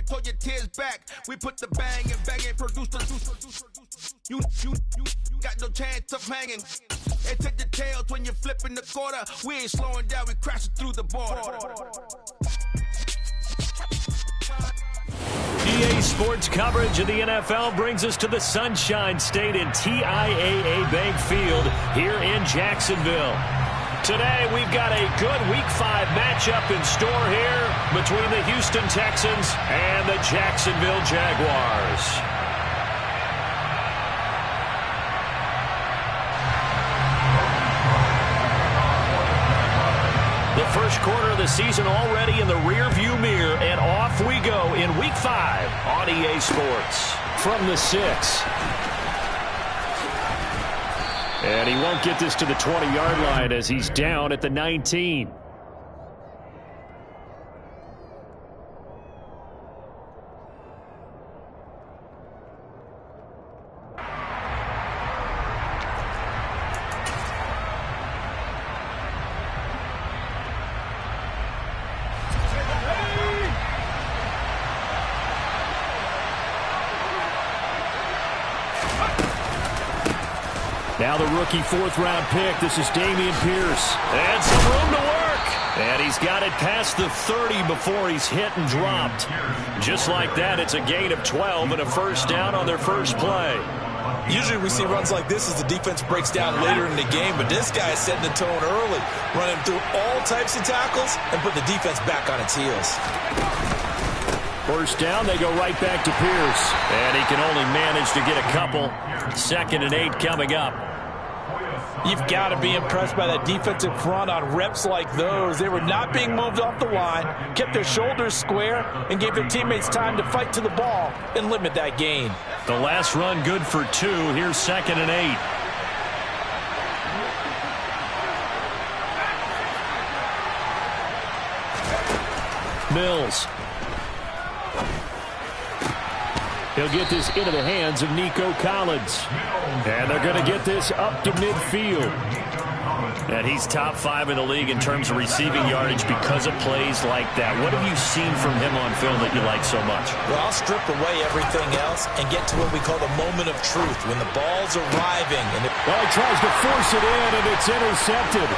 Told your tears back. We put the bang and bang and produce. You got no chance of hanging. And take the tails when you're flipping the quarter. We ain't slowing down, we crashing through the border. EA Sports coverage of the NFL brings us to the Sunshine State in TIAA Bank Field here in Jacksonville. Today, we've got a good Week 5 matchup in store here between the Houston Texans and the Jacksonville Jaguars. The first quarter of the season already in the rear-view mirror, and off we go in Week 5 on EA Sports. From the 6. And he won't get this to the 20-yard line as he's down at the 19. Now the rookie fourth-round pick. This is Dameon Pierce. And some room to work. And he's got it past the 30 before he's hit and dropped. Just like that, it's a gain of 12 and a first down on their first play. Usually we see runs like this as the defense breaks down later in the game, but this guy is setting the tone early, running through all types of tackles and put the defense back on its heels. First down, they go right back to Pierce. And he can only manage to get a couple. 2nd and 8 coming up. You've got to be impressed by that defensive front on reps like those. They were not being moved off the line, kept their shoulders square, and gave their teammates time to fight to the ball and limit that gain. The last run good for 2. Here's 2nd and 8. Mills. He'll get this into the hands of Nico Collins. And they're going to get this up to midfield. And he's top 5 in the league in terms of receiving yardage because of plays like that. What have you seen from him on film that you like so much? Well, I'll strip away everything else and get to what we call the moment of truth, when the ball's arriving. And well, he tries to force it in, and it's intercepted.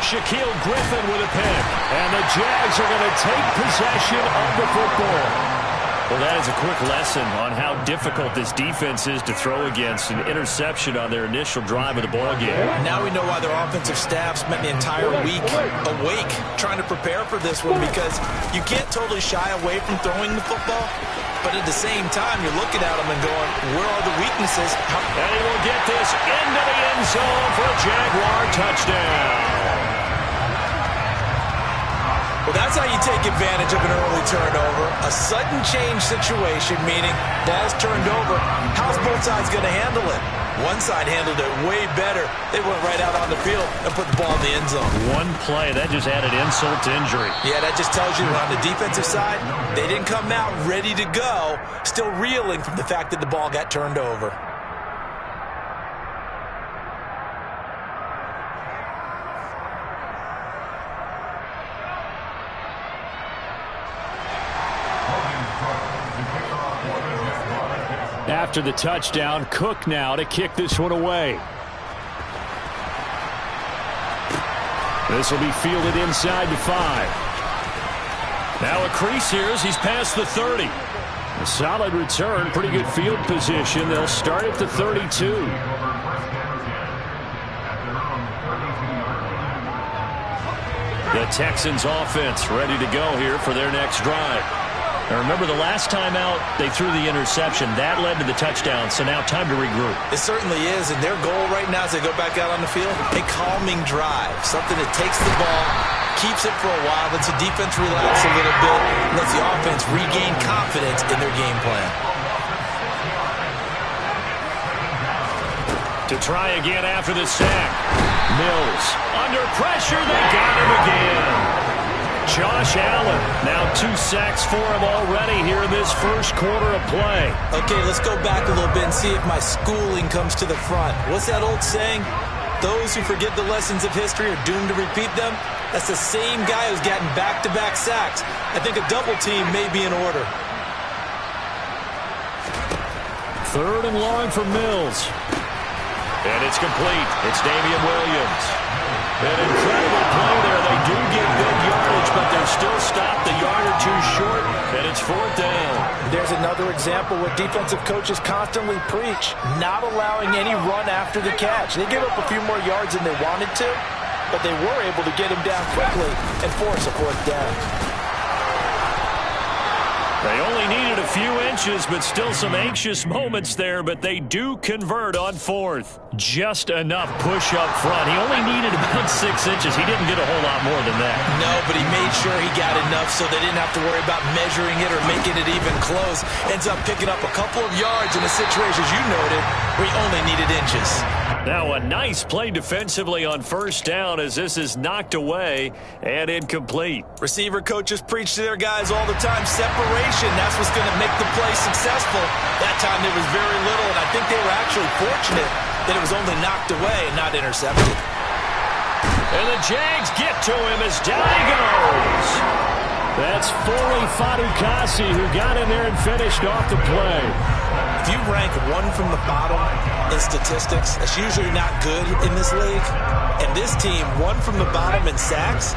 Shaquille Griffin with a pick. And the Jags are going to take possession of the football. Well, that is a quick lesson on how difficult this defense is to throw against. An interception on their initial drive of the ballgame. Now we know why their offensive staff spent the entire week awake trying to prepare for this one, because you can't totally shy away from throwing the football, but at the same time, you're looking at them and going, where are the weaknesses? And he will get this into the end zone for a Jaguar touchdown. Well, that's how you take advantage of an early turnover. A sudden change situation, meaning ball's turned over. How's both sides going to handle it? One side handled it way better. They went right out on the field and put the ball in the end zone. One play, that just added insult to injury. Yeah, that just tells you that on the defensive side, they didn't come out ready to go, still reeling from the fact that the ball got turned over. After the touchdown, Cook now to kick this one away. This will be fielded inside the 5. Now a crease here as he's past the 30. A solid return, pretty good field position. They'll start at the 32. The Texans offense ready to go here for their next drive. Now remember, the last time out, they threw the interception. That led to the touchdown, so now time to regroup. It certainly is, and their goal right now as they go back out on the field, a calming drive, something that takes the ball, keeps it for a while, lets the defense relax a little bit, lets the offense regain confidence in their game plan. To try again after the sack. Mills under pressure. They got him again. Josh Allen, now 2 sacks for him already here in this first quarter of play. Okay, let's go back a little bit and see if my schooling comes to the front. What's that old saying? Those who forget the lessons of history are doomed to repeat them. That's the same guy who's gotten back-to-back sacks. I think a double team may be in order. 3rd and long for Mills. And it's complete. It's Damian Williams. An incredible play there. They do get good yardage, but they're still stopped a yard or two short, and it's 4th down. There's another example where defensive coaches constantly preach, not allowing any run after the catch. They gave up a few more yards than they wanted to, but they were able to get him down quickly and force a 4th down. They only needed a few inches, but still some anxious moments there, but they do convert on 4th. Just enough push up front. He only needed about 6 inches. He didn't get a whole lot more than that. No, but he made sure he got enough so they didn't have to worry about measuring it or making it even close. Ends up picking up a couple of yards in a situation, as you noted, where he only needed inches. Now a nice play defensively on 1st down as this is knocked away and incomplete. Receiver coaches preach to their guys all the time, separation. That's what's going to make the play successful. That time there was very little, and I think they were actually fortunate that it was only knocked away and not intercepted. And the Jags get to him as down he goes. That's Foley Fadukasi who got in there and finished off the play. If you rank one from the bottom in statistics, that's usually not good in this league. And this team, one from the bottom in sacks,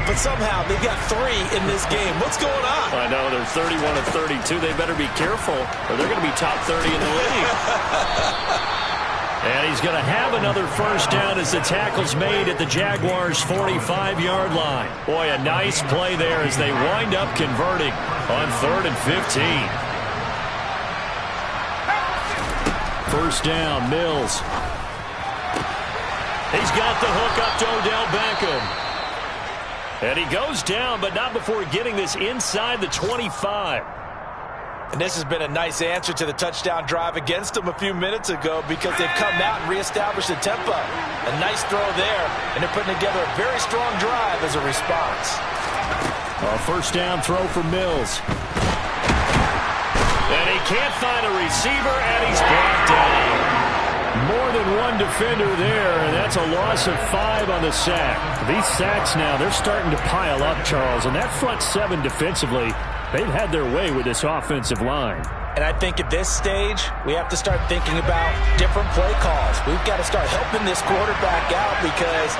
but somehow they've got 3 in this game. What's going on? I know, they're 31 of 32. They better be careful, or they're going to be top 30 in the league. And he's going to have another 1st down as the tackle's made at the Jaguars' 45-yard line. Boy, a nice play there as they wind up converting on 3rd and 15. 1st down, Mills. He's got the hook up to Odell Beckham. And he goes down, but not before getting this inside the 25. And this has been a nice answer to the touchdown drive against them a few minutes ago because they've come out and reestablished the tempo. A nice throw there, and they're putting together a very strong drive as a response. A 1st down throw for Mills. And he can't find a receiver, and he's brought down. More than one defender there, and that's a loss of 5 on the sack. These sacks now, they're starting to pile up, Charles, and that front 7 defensively, they've had their way with this offensive line. And I think at this stage, we have to start thinking about different play calls. We've got to start helping this quarterback out because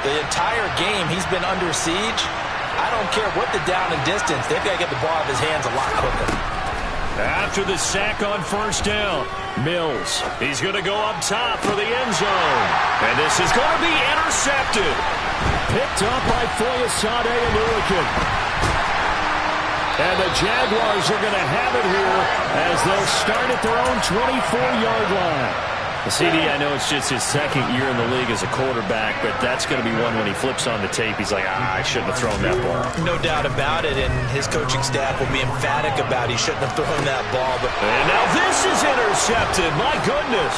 the entire game he's been under siege. I don't care what the down and distance. They've got to get the ball out of his hands a lot quicker. After the sack on 1st down, Mills, he's going to go up top for the end zone. And this is going to be intercepted. Picked up by Foyesade and Ulican. And the Jaguars are going to have it here as they'll start at their own 24-yard line. CD, I know it's just his 2nd year in the league as a quarterback, but that's going to be one when he flips on the tape. He's like, I shouldn't have thrown that ball. No doubt about it, and his coaching staff will be emphatic about he shouldn't have thrown that ball. And now this is intercepted. My goodness.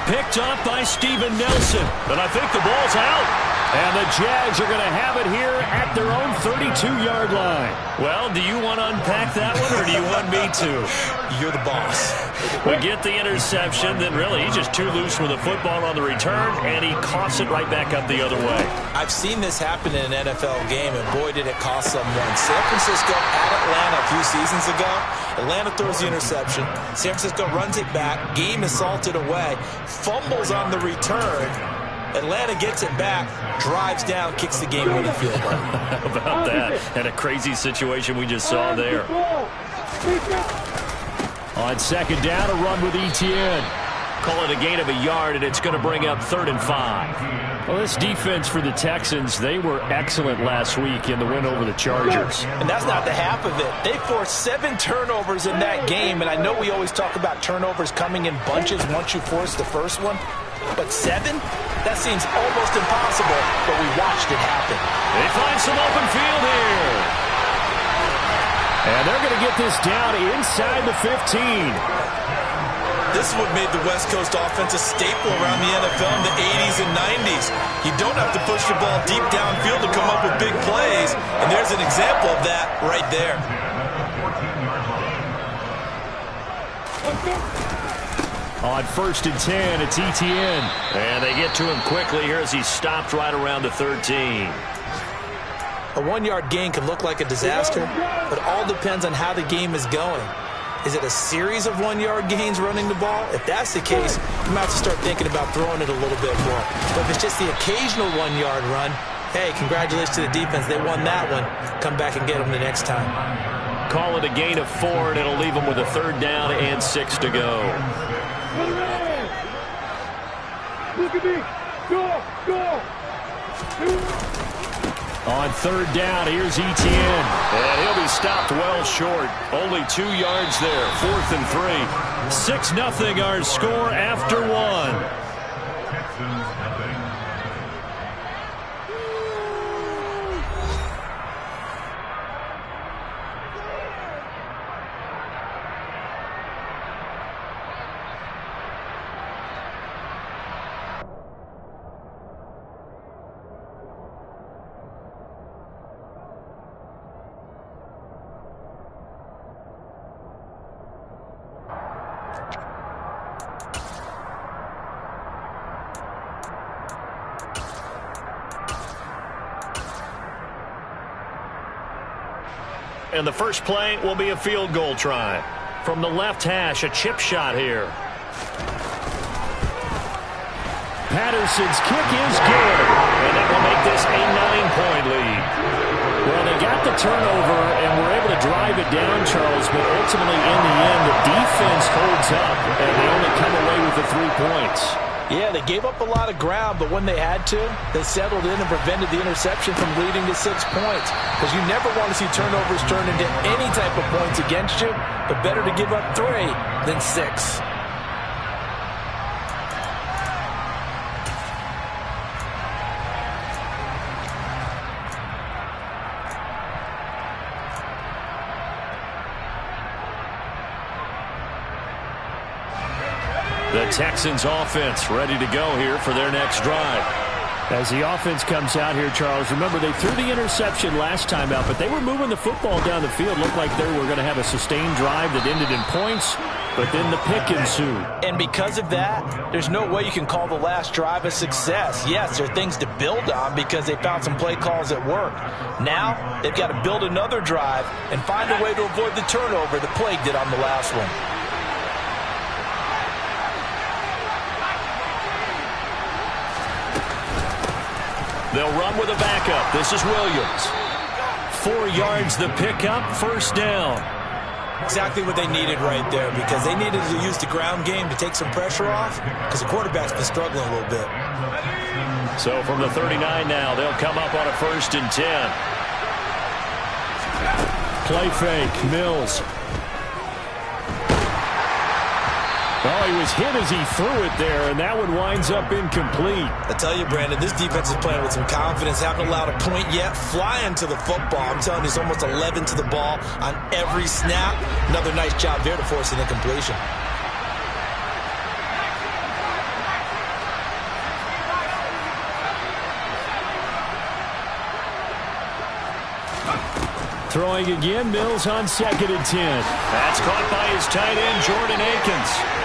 Picked up by Steven Nelson, but I think the ball's out. And the Jags are going to have it here at their own 32-yard line. Well, do you want to unpack that one, or do you want me to? You're the boss. We get the interception, then really he's just too loose with the football on the return, and he coughs it right back up the other way. I've seen this happen in an NFL game, and boy, did it cost someone. San Francisco at Atlanta a few seasons ago. Atlanta throws the interception. San Francisco runs it back. Game is salted away. Fumbles on the return. Atlanta gets it back, drives down, kicks the game-winning field goal. How about that? And a crazy situation we just saw there. On 2nd down, a run with Etienne. Call it a gain of a yard, and it's going to bring up 3rd and 5. Well, this defense for the Texans, they were excellent last week in the win over the Chargers. And that's not the half of it. They forced 7 turnovers in that game, and I know we always talk about turnovers coming in bunches once you force the first one. But 7? That seems almost impossible, but we watched it happen. They find some open field here. And they're going to get this down inside the 15. This is what made the West Coast offense a staple around the NFL in the 80s and 90s. You don't have to push the ball deep downfield to come up with big plays, and there's an example of that right there. On 1st and 10, it's Etienne. And they get to him quickly here as he stopped right around the 13. A 1-yard gain can look like a disaster, but all depends on how the game is going. Is it a series of 1-yard gains running the ball? If that's the case, you might have to start thinking about throwing it a little bit more. But if it's just the occasional 1-yard run, hey, congratulations to the defense. They won that one. Come back and get them the next time. Call it a gain of 4, and it'll leave them with a 3rd down and 6 to go. Look at me. Go. On 3rd down, here's Etienne. And he'll be stopped well short. Only 2 yards there. 4th and 3. 6-0 our score after 1. And the first play will be a field goal try. From the left hash, a chip shot here. Patterson's kick is good. And that will make this a 9-point lead. Well, they got the turnover and were able to drive it down, Charles, but ultimately in the end, the defense holds up, and they only come away with the 3 points. Yeah, they gave up a lot of ground, but when they had to, they settled in and prevented the interception from leading to 6 points. Because you never want to see turnovers turn into any type of points against you, but better to give up 3 than 6. The Texans offense ready to go here for their next drive. As the offense comes out here, Charles, remember they threw the interception last time out, but they were moving the football down the field. Looked like they were going to have a sustained drive that ended in points, but then the pick ensued. And because of that, there's no way you can call the last drive a success. Yes, there are things to build on because they found some play calls that work. Now, they've got to build another drive and find a way to avoid the turnover the Plague did on the last one. They'll run with a backup. This is Williams. 4 yards the pickup, 1st down. Exactly what they needed right there because they needed to use the ground game to take some pressure off because the quarterback's been struggling a little bit. So from the 39 now, they'll come up on a 1st and 10. Play fake, Mills. Oh, he was hit as he threw it there, and that one winds up incomplete. I tell you, Brandon, this defense is playing with some confidence. Haven't allowed a point yet. Flying to the football. I'm telling you, it's almost 11 to the ball on every snap. Another nice job there to force an incompletion. Throwing again, Mills on 2nd and 10. That's caught by his tight end, Jordan Akins.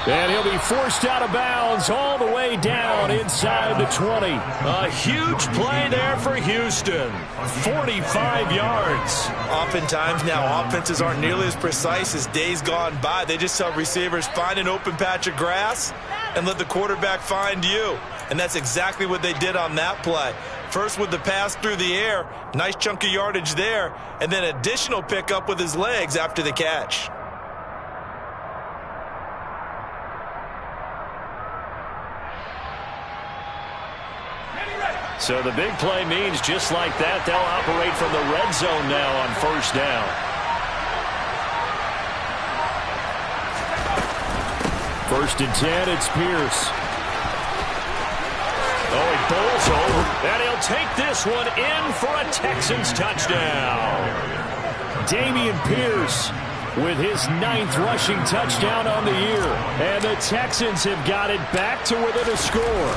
And he'll be forced out of bounds all the way down inside the 20. A huge play there for Houston. 45 yards. Oftentimes now, offenses aren't nearly as precise as days gone by. They just tell receivers, find an open patch of grass and let the quarterback find you. And that's exactly what they did on that play. First with the pass through the air, nice chunk of yardage there, and then additional pickup with his legs after the catch. So the big play means just like that, they'll operate from the red zone now on 1st down. First and 10, it's Pierce. Oh, he bowls over, and he'll take this one in for a Texans touchdown. Dameon Pierce with his 9th rushing touchdown on the year. And the Texans have got it back to within a score.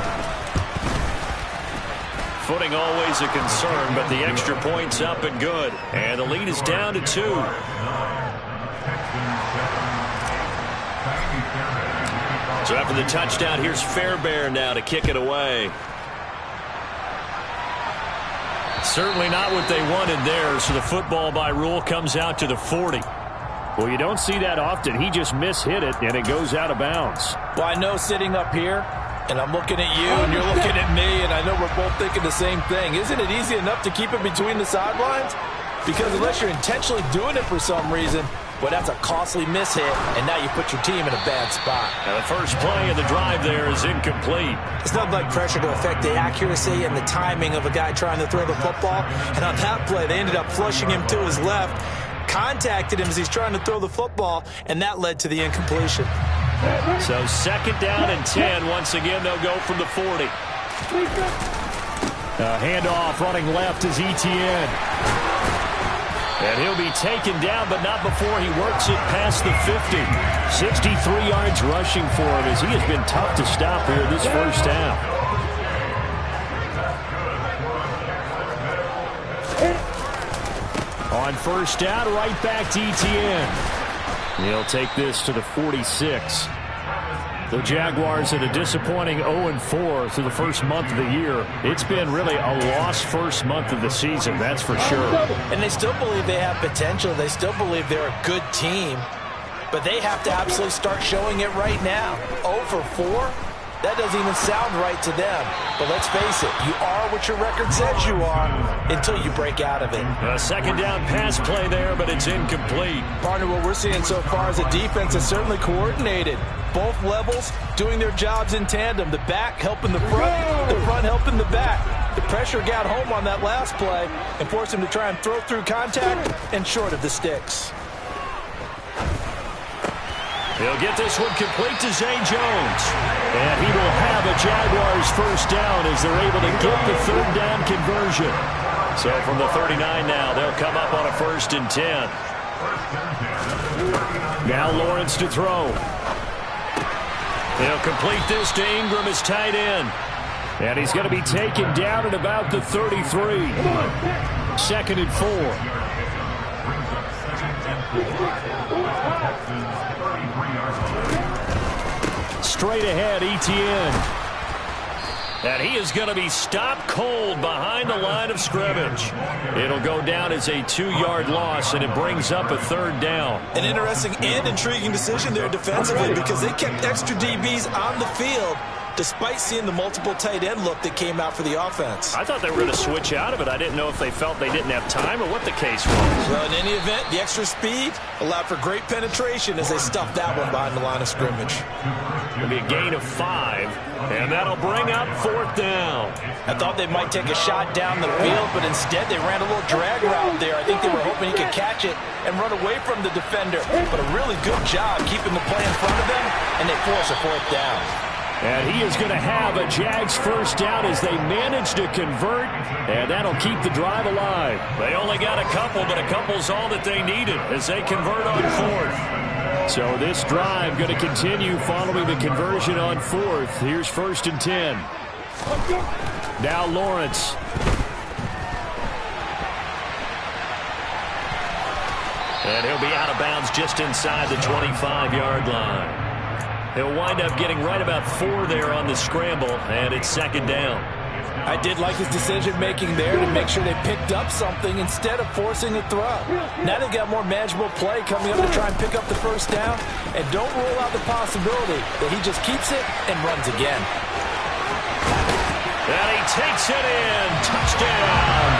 Footing always a concern, but the extra point's up and good. And the lead is down to 2. So after the touchdown, here's Fairbairn now to kick it away. Certainly not what they wanted there, so the football by rule comes out to the 40. Well, you don't see that often. He just mishit it, and it goes out of bounds. Well, I know sitting up here, and I'm looking at you, and you're looking at me, and I know we're both thinking the same thing. Isn't it easy enough to keep it between the sidelines? Because unless you're intentionally doing it for some reason, well, that's a costly mishit, and now you put your team in a bad spot. Now the first play of the drive there is incomplete. It's not like pressure to affect the accuracy and the timing of a guy trying to throw the football. And on that play, they ended up flushing him to his left, contacted him as he's trying to throw the football, and that led to the incompletion. So 2nd down and 10. Once again, they'll go from the 40. Handoff running left is Etienne. And he'll be taken down, but not before he works it past the 50. 63 yards rushing for him as he has been tough to stop here this first half. On first down, right back to Etienne. He'll take this to the 46. The Jaguars at a disappointing 0-4 through the first month of the year. It's been really a lost first month of the season, that's for sure. And they still believe they have potential. They still believe they're a good team. But they have to absolutely start showing it right now. 0-4? That doesn't even sound right to them. But let's face it, you are what your record says you are until you break out of it. A 2nd down pass play there, but it's incomplete. Partner, what we're seeing so far is the defense is certainly coordinated. Both levels doing their jobs in tandem. The back helping the front helping the back. The pressure got home on that last play and forced him to try and throw through contact and short of the sticks. He'll get this one complete to Zay Jones. And he will have a Jaguars first down as they're able to get the 3rd down conversion. So from the 39 now, they'll come up on a 1st and 10. Now Lawrence to throw. He'll complete this to Ingram as tight end. And he's going to be taken down at about the 33. 2nd and 4. Straight ahead, Etienne. And he is going to be stopped cold behind the line of scrimmage. It'll go down as a 2-yard loss, and it brings up a 3rd down. An interesting and intriguing decision there defensively because they kept extra DBs on the field despite seeing the multiple tight end look that came out for the offense. I thought they were going to switch out of it. I didn't know if they felt they didn't have time or what the case was. Well, in any event, the extra speed allowed for great penetration as they stuffed that one behind the line of scrimmage. It'll be a gain of 5, and that'll bring up 4th down. I thought they might take a shot down the field, but instead they ran a little drag route there. I think they were hoping he could catch it and run away from the defender. But a really good job keeping the play in front of them, and they force a 4th down. And he is going to have a Jags first down as they manage to convert, and that'll keep the drive alive. They only got a couple, but a couple's all that they needed as they convert on 4th. So this drive going to continue following the conversion on 4th. Here's 1st and 10. Now Lawrence. And he'll be out of bounds just inside the 25-yard line. He'll wind up getting right about 4 there on the scramble, and it's 2nd down. I did like his decision-making there to make sure they picked up something instead of forcing a throw. Now they've got more manageable play coming up to try and pick up the first down, and don't rule out the possibility that he just keeps it and runs again. And he takes it in. Touchdown.